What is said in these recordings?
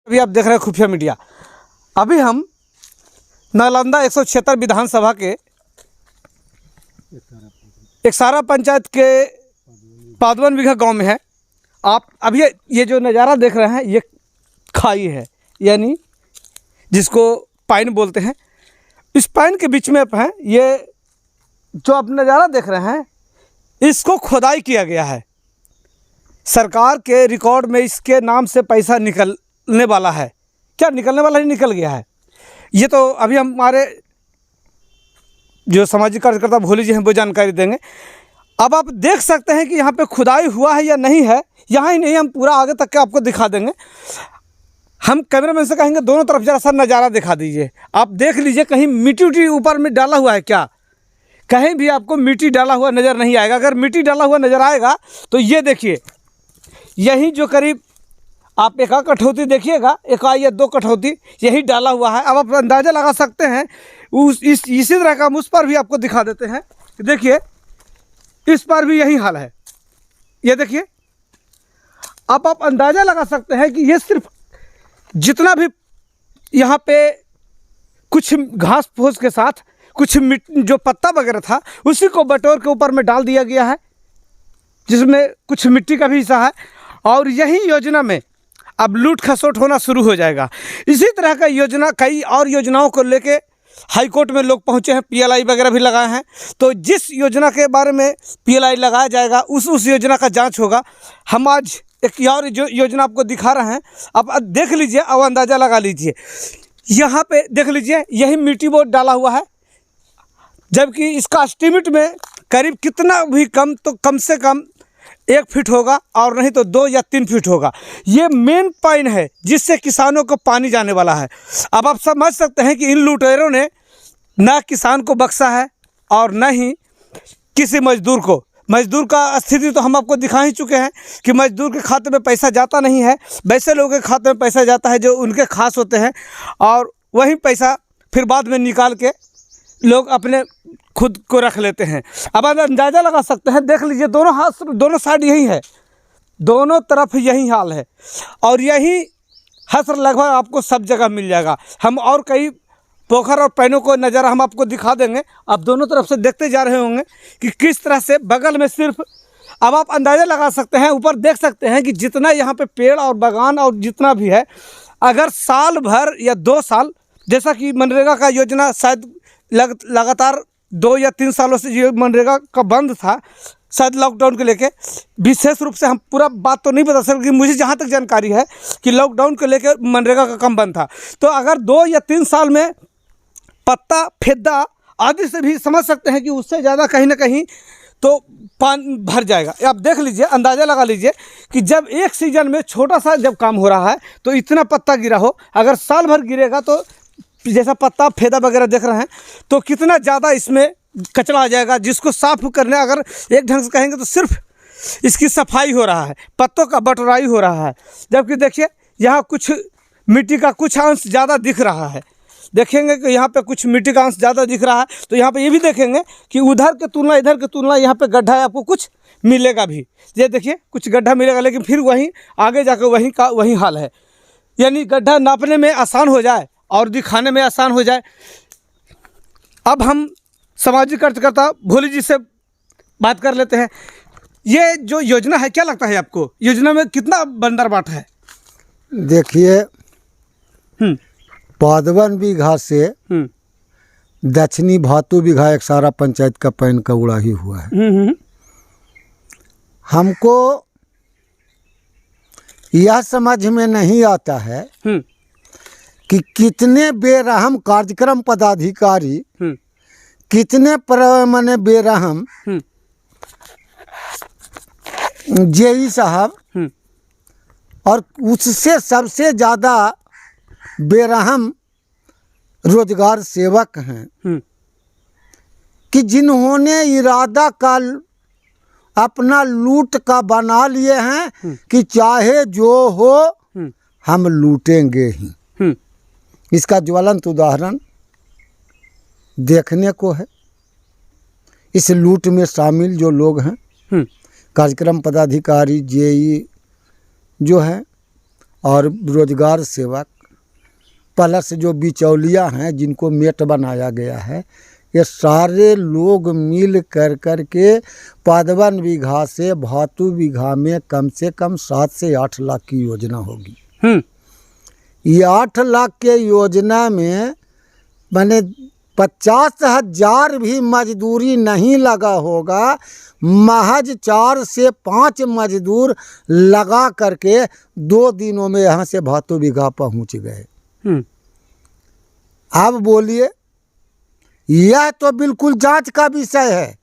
अभी आप देख रहे हैं खुफिया मीडिया। अभी हम नालंदा 176 विधानसभा के एकसारा पंचायत के 52 बीघा गांव में है। आप अभी ये जो नज़ारा देख रहे हैं ये खाई है, यानी जिसको पाइन बोलते हैं। इस पाइन के बीच में है ये जो आप नज़ारा देख रहे हैं, इसको खुदाई किया गया है। सरकार के रिकॉर्ड में इसके नाम से पैसा निकलने वाला है। क्या निकलने वाला ही निकल गया है। ये तो अभी हमारे जो सामाजिक कार्यकर्ता भोली जी हैं वो जानकारी देंगे। अब आप देख सकते हैं कि यहाँ पे खुदाई हुआ है या नहीं है। यहाँ ही नहीं, हम पूरा आगे तक के आपको दिखा देंगे। हम कैमरामैन से कहेंगे दोनों तरफ जरा सा नज़ारा दिखा दीजिए। आप देख लीजिए कहीं मिट्टी उट्टी ऊपर में डाला हुआ है क्या। कहीं भी आपको मिट्टी डाला हुआ नज़र नहीं आएगा। अगर मिट्टी डाला हुआ नज़र आएगा तो ये देखिए, यही जो करीब आप एक कठौती देखिएगा, एक या दो कठौती यही डाला हुआ है। अब आप अंदाज़ा लगा सकते हैं इसी तरह का हम उस पर भी आपको दिखा देते हैं। देखिए इस पर भी यही हाल है। ये देखिए, अब आप अंदाज़ा लगा सकते हैं कि ये सिर्फ जितना भी यहाँ पे कुछ घास फूस के साथ कुछ जो पत्ता वगैरह था उसी को बटोर के ऊपर में डाल दिया गया है, जिसमें कुछ मिट्टी का भी हिस्सा है। और यही योजना में अब लूट खसोट होना शुरू हो जाएगा। इसी तरह का योजना कई और योजनाओं को लेके हाई कोर्ट में लोग पहुंचे हैं, पीएलआई वगैरह भी लगाए हैं। तो जिस योजना के बारे में पीएलआई लगाया जाएगा उस योजना का जांच होगा। हम आज एक और जो योजना आपको दिखा रहे हैं, अब देख लीजिए, अब अंदाज़ा लगा लीजिए। यहाँ पे देख लीजिए, यही मिट्टी बोर्ड डाला हुआ है, जबकि इसका एस्टीमेट में करीब कितना भी कम तो कम से कम 1 फीट होगा और नहीं तो 2 या 3 फीट होगा। ये मेन पाइन है जिससे किसानों को पानी जाने वाला है। अब आप समझ सकते हैं कि इन लुटेरों ने ना किसान को बख्शा है और न ही किसी मजदूर को। मजदूर का स्थिति तो हम आपको दिखा ही चुके हैं कि मजदूर के खाते में पैसा जाता नहीं है। वैसे लोगों के खाते में पैसा जाता है जो उनके खास होते हैं, और वही पैसा फिर बाद में निकाल के लोग अपने खुद को रख लेते हैं। अब आप अंदाज़ा लगा सकते हैं, देख लीजिए दोनों हाथ दोनों साइड यही है, दोनों तरफ यही हाल है। और यही हसर लगभग आपको सब जगह मिल जाएगा। हम और कई पोखर और पैनों को नज़ारा हम आपको दिखा देंगे। आप दोनों तरफ से देखते जा रहे होंगे कि किस तरह से बगल में सिर्फ, अब आप अंदाज़ा लगा सकते हैं, ऊपर देख सकते हैं कि जितना यहाँ पे पेड़ और बागान और जितना भी है, अगर साल भर या 2 साल, जैसा कि मनरेगा का योजना शायद लगातार 2 या 3 सालों से ये मनरेगा का बंद था, शायद लॉकडाउन को लेके। विशेष रूप से हम पूरा बात तो नहीं बता सकते, मुझे जहाँ तक जानकारी है कि लॉकडाउन को लेके मनरेगा का काम बंद था। तो अगर 2 या 3 साल में पत्ता फेदा आदि से भी समझ सकते हैं कि उससे ज़्यादा कहीं ना कहीं तो पानी भर जाएगा। आप देख लीजिए, अंदाज़ा लगा लीजिए कि जब एक सीज़न में छोटा सा जब काम हो रहा है तो इतना पत्ता गिरा हो, अगर साल भर गिरेगा तो जैसा पत्ता फेदा वगैरह देख रहे हैं तो कितना ज़्यादा इसमें कचरा आ जाएगा, जिसको साफ करने अगर एक ढंग से कहेंगे तो सिर्फ इसकी सफाई हो रहा है, पत्तों का बटोराई हो रहा है। जबकि देखिए यहाँ कुछ मिट्टी का कुछ अंश ज़्यादा दिख रहा है। देखेंगे कि यहाँ पे कुछ मिट्टी का अंश ज़्यादा दिख रहा है, तो यहाँ पे ये भी देखेंगे कि उधर के तुलना इधर के तुलना यहाँ पे गड्ढा है, आपको कुछ मिलेगा भी। ये देखिए कुछ गड्ढा मिलेगा, लेकिन फिर वहीं आगे जाकर वहीं का वहीं हाल है। यानी गड्ढा नापने में आसान हो जाए और दिखाने में आसान हो जाए। अब हम सामाजिक कार्यकर्ता भोली जी से बात कर लेते हैं। ये जो योजना है, क्या लगता है आपको, योजना में कितना बंदर बाट है? देखिए 52 बीघा से दक्षिणी भातु बीघा एकसारा पंचायत का पैन का उड़ा ही हुआ है। हमको यह समझ में नहीं आता है कि कितने बेरहम कार्यक्रम पदाधिकारी, कितने माने बेरहम जेई साहब, और उससे सबसे ज़्यादा बेरहम रोजगार सेवक हैं कि जिन्होंने इरादा का अपना लूट का बना लिए हैं कि चाहे जो हो हम लूटेंगे ही। इसका ज्वलंत उदाहरण देखने को है। इस लूट में शामिल जो लोग हैं, कार्यक्रम पदाधिकारी, जेई जो हैं, और रोजगार सेवक प्लस जो बिचौलिया हैं जिनको मेट बनाया गया है, ये सारे लोग मिल कर के 55 बीघा से 72 बीघा में कम से कम 7 से 8 लाख की योजना होगी। ये 8 लाख के योजना में मैंने 50,000 भी मजदूरी नहीं लगा होगा, महज 4 से 5 मजदूर लगा करके 2 दिनों में यहाँ से 72 बीघा पहुँच गए। अब बोलिए, यह तो बिल्कुल जांच का विषय है।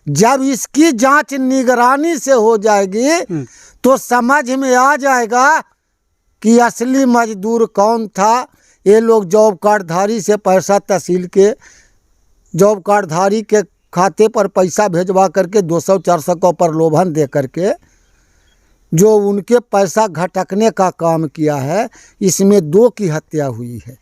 जब इसकी जांच निगरानी से हो जाएगी तो समझ में आ जाएगा कि असली मजदूर कौन था। ये लोग जॉब कार्डधारी से पैसा तहसील के जॉब कार्डधारी के खाते पर पैसा भेजवा करके 200-400 का प्रलोभन दे करके जो उनके पैसा घटकने का काम किया है, इसमें 2 की हत्या हुई है।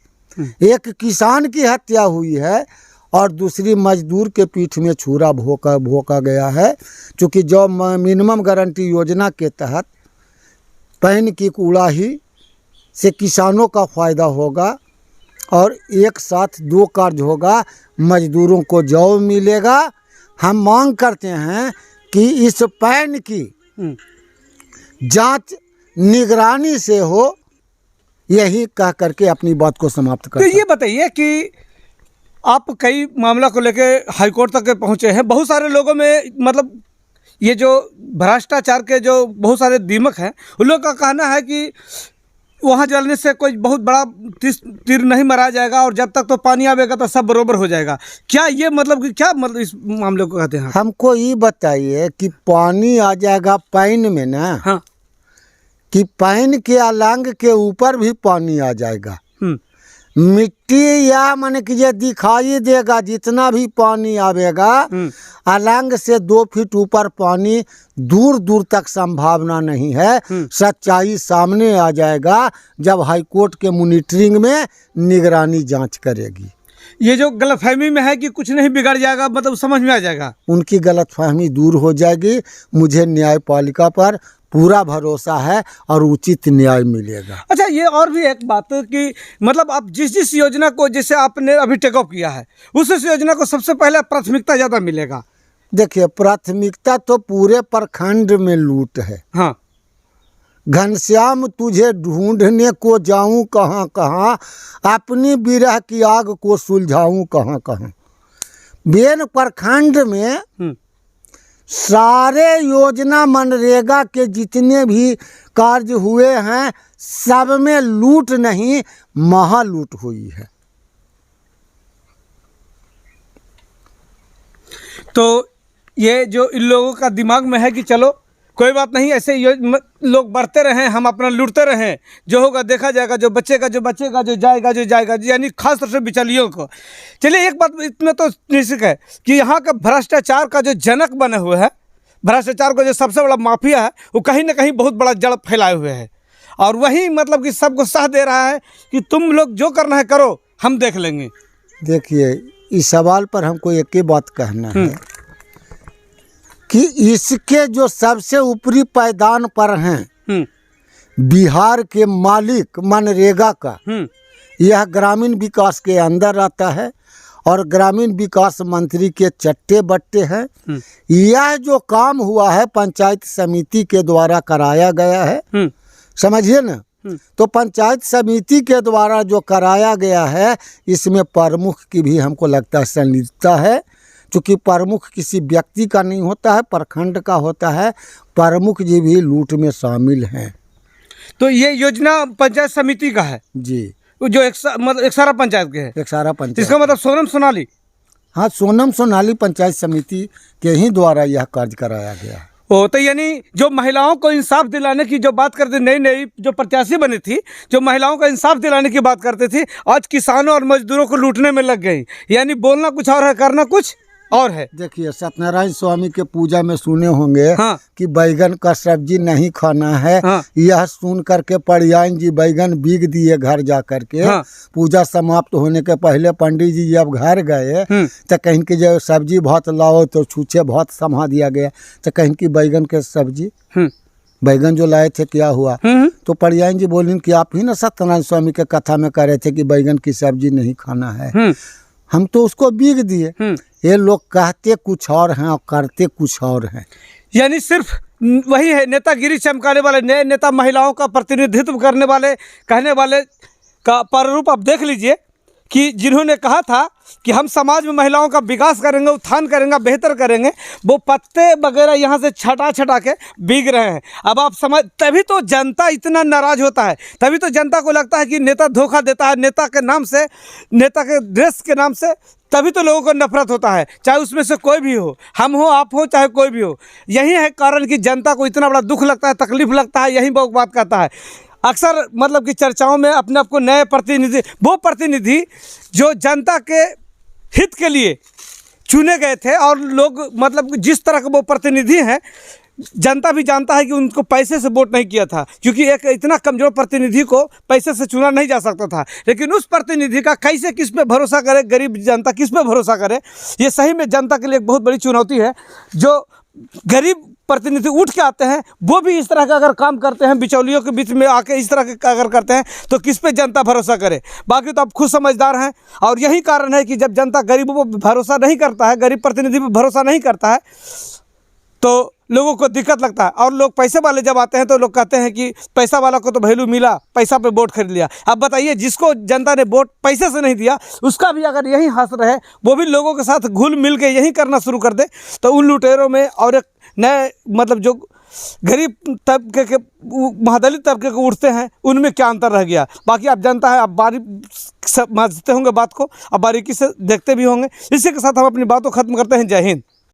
एक किसान की हत्या हुई है और दूसरी मजदूर के पीठ में छुरा भोंका गया है। क्योंकि जो मिनिमम गारंटी योजना के तहत पैन की कुड़ाही से किसानों का फ़ायदा होगा और एक साथ 2 कार्य होगा, मजदूरों को जॉब मिलेगा। हम मांग करते हैं कि इस पैन की जांच निगरानी से हो, यही कह करके अपनी बात को समाप्त करते हैं। तो ये बताइए कि आप कई मामला को लेके हाईकोर्ट तक पहुंचे हैं। बहुत सारे लोगों में मतलब ये जो भ्रष्टाचार के जो बहुत सारे दीमक हैं, उन लोगों का कहना है कि वहाँ जलने से कोई बहुत बड़ा तीर नहीं मारा जाएगा और जब तक तो पानी आवेगा तो सब बरोबर हो जाएगा। क्या ये मतलब कि क्या मतलब इस मामले को कहते हैं? हमको ये बताइए कि पानी आ जाएगा पैन में ना, हाँ, कि पैन के अलंग के ऊपर भी पानी आ जाएगा। मिट्टी या मन कि ये दिखाई देगा जितना भी पानी आवेगा, अलंग से 2 फीट ऊपर पानी दूर दूर तक संभावना नहीं है। सच्चाई सामने आ जाएगा जब हाईकोर्ट के मॉनिटरिंग में निगरानी जांच करेगी। ये जो गलतफहमी में है कि कुछ नहीं बिगड़ जाएगा, मतलब समझ में आ जाएगा, उनकी गलतफहमी दूर हो जाएगी। मुझे न्यायपालिका पर पूरा भरोसा है और उचित न्याय मिलेगा। अच्छा, ये और भी एक बात कि मतलब आप जिस योजना को जैसे आपने अभी टेकअप किया है, उस योजना को सबसे पहले प्राथमिकता ज़्यादा मिलेगा। देखिए, प्राथमिकता तो पूरे प्रखंड में लूट है। हाँ, घनश्याम तुझे ढूंढने को जाऊं कहाँ कहाँ, अपनी विरह की आग को सुलझाऊं कहाँ कहाँ। बेन प्रखंड में सारे योजना मनरेगा के जितने भी कार्य हुए हैं, सब में लूट नहीं महालूट हुई है। तो ये जो इन लोगों का दिमाग में है कि चलो कोई बात नहीं, ऐसे लोग बढ़ते रहें, हम अपना लूटते रहें, जो होगा देखा जाएगा, जो बचेगा जो जाएगा, यानी खास तौर से बिचौलियों को। चलिए, एक बात इसमें तो निश्चित है कि यहाँ का भ्रष्टाचार का जो जनक बने हुए हैं, भ्रष्टाचार का जो सबसे बड़ा माफिया है, वो कहीं ना कहीं बहुत बड़ा जड़ फैलाए हुए है और वही मतलब कि सबको साथ दे रहा है कि तुम लोग जो करना है करो, हम देख लेंगे। देखिए, इस सवाल पर हमको एक ही बात कहना है कि इसके जो सबसे ऊपरी पायदान पर हैं, बिहार के मालिक मनरेगा का, यह ग्रामीण विकास के अंदर आता है और ग्रामीण विकास मंत्री के चट्टे बट्टे हैं। यह जो काम हुआ है पंचायत समिति के द्वारा कराया गया है, समझिए ना। तो पंचायत समिति के द्वारा जो कराया गया है, इसमें प्रमुख की भी हमको लगता है संलिप्तता है। चूँकि प्रमुख किसी व्यक्ति का नहीं होता है, प्रखंड का होता है। प्रमुख जी भी लूट में शामिल हैं। तो ये योजना पंचायत समिति का है जी, जो मतलब एक सारा पंचायत के है, एक सारा पंचायत। इसका मतलब सोनम सोनाली, हाँ, सोनम सोनाली पंचायत समिति के ही द्वारा यह कार्य कराया गया है। ओ, तो यानी जो महिलाओं को इंसाफ दिलाने की जो बात करते, नई जो प्रत्याशी बनी थी, जो महिलाओं को इंसाफ दिलाने की बात करते थे, आज किसानों और मजदूरों को लूटने में लग गई। यानी बोलना कुछ और है, करना कुछ और है। देखिए, सत्यनारायण स्वामी के पूजा में सुने होंगे हाँ, कि बैगन का सब्जी नहीं खाना है। हाँ, यह सुन करके परियान जी बैगन बीग दिए घर जा करके। हाँ, पूजा समाप्त होने के पहले पंडित जी जब घर गए तो कहीं की जो सब्जी बहुत लाओ तो छूछे बहुत समा दिया गया, तो कहीं की बैगन के सब्जी बैगन जो लाए थे क्या हुआ, तो परियायन जी बोली कि आप ही ना सत्यनारायण स्वामी के कथा में कह रहे थे कि बैगन की सब्जी नहीं खाना है। हम तो उसको बीग दिए। ये लोग कहते कुछ और हैं और करते कुछ और हैं। यानी सिर्फ वही है, नेतागिरी चमकाने वाले, नए नेता, महिलाओं का प्रतिनिधित्व करने वाले, कहने वाले का प्रारूप आप देख लीजिए कि जिन्होंने कहा था कि हम समाज में महिलाओं का विकास करेंगे, उत्थान करेंगे, बेहतर करेंगे, वो पत्ते वगैरह यहाँ से छटा के बिक रहे हैं। अब आप समझ, तभी तो जनता इतना नाराज़ होता है, तभी तो जनता को लगता है कि नेता धोखा देता है, नेता के नाम से, नेता के ड्रेस के नाम से, तभी तो लोगों को नफरत होता है, चाहे उसमें से कोई भी हो, हम हो, आप हो, चाहे कोई भी हो। यही है कारण कि जनता को इतना बड़ा दुख लगता है, तकलीफ लगता है, यही बहुत बात कहता है। अक्सर मतलब कि चर्चाओं में अपने आप को नए प्रतिनिधि, वो प्रतिनिधि जो जनता के हित के लिए चुने गए थे, और लोग मतलब जिस तरह के वो प्रतिनिधि हैं, जनता भी जानता है कि उनको पैसे से वोट नहीं किया था, क्योंकि एक इतना कमज़ोर प्रतिनिधि को पैसे से चुना नहीं जा सकता था। लेकिन उस प्रतिनिधि का कैसे, किस पे भरोसा करे, गरीब जनता किस पे भरोसा करे, ये सही में जनता के लिए एक बहुत बड़ी चुनौती है। जो गरीब प्रतिनिधि उठ के आते हैं, वो भी इस तरह का अगर काम करते हैं, बिचौलियों के बीच में आके इस तरह के अगर करते हैं, तो किस पे जनता भरोसा करे। बाकी तो आप खुद समझदार हैं, और यही कारण है कि जब जनता गरीबों पर भरोसा नहीं करता है, गरीब प्रतिनिधि पर भरोसा नहीं करता है, तो लोगों को दिक्कत लगता है। और लोग पैसे वाले जब आते हैं तो लोग कहते हैं कि पैसा वाला को तो वैल्यू मिला, पैसा पे वोट खरीद लिया। अब बताइए, जिसको जनता ने वोट पैसे से नहीं दिया, उसका भी अगर यही हाथ रहे, वो भी लोगों के साथ घुल मिल के यही करना शुरू कर दे, तो उन लुटेरों में और एक नए मतलब जो गरीब तबके के, महादलित तबके के उठते हैं, उनमें क्या अंतर रह गया। बाकी आप जनता है, आप समझते होंगे बात को, आप बारीकी से देखते भी होंगे। इसी के साथ हम अपनी बातों खत्म करते हैं। जय हिंद।